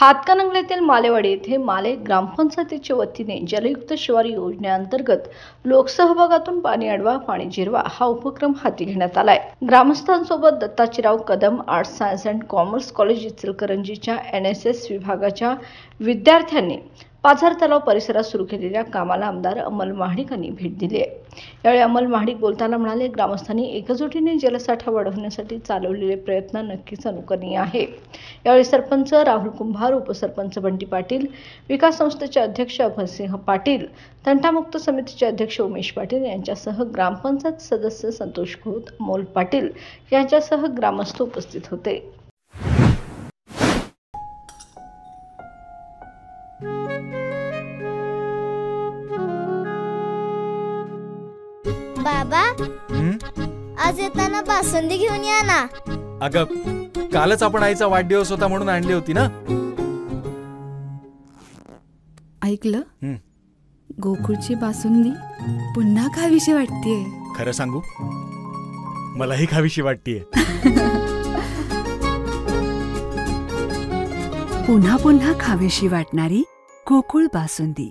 हातकणंगलेतील मालेवाडी येथे माले ग्रामपंचायतीच्या वतीने जलयुक्त शिवार योजनेअंतर्गत लोकसहभागातून पाणी अडवा पाणी जिरवा हा उपक्रम हाती घेण्यात आलाय। ग्रामस्थांसोबत Dattajirao Kadam arts science and commerce college इचलकरंजीच्या NSS विभागाच्या विद्यार्थ्यांनी पाझर तलाव परिसरात सुरू केलेल्या कामाला आमदार अमल महाडिक यांनी भेट दिली आहे। यावेळी अमल महाडिक बोलताना म्हणाले, ग्रामस्थांनी एकजुटीने जलसाठा वाढवण्यासाठी चालवलेले प्रयत्न नक्कीच अनुकरणीय आहे। यावेळी सरपंच राहुल कुंभार, उपसरपंच बंटी पाटील, विकास संस्थेचे अध्यक्ष अभयसिंह पाटील, तंटामुक्त समितीचे अध्यक्ष उमेश पाटील यांच्यासह ग्रामपंचायत सदस्य संतोष खोत, अमोल पाटील यांच्यासह ग्रामस्थ उपस्थित होते। बाबा, आज येताना बासुंदी घेऊन या ना। अगं, कालच आपण आईचा वाढदिवस होता म्हणून आणली होती ना। ऐकलं, गोकुळची बासुंदी पुन्हा खावीशी वाटतेय। खरं सांगू, मलाही खावीशी वाटतेय। पुन्हा पुन्हा खावीशी वाटणारी गोकुळ बासुंदी।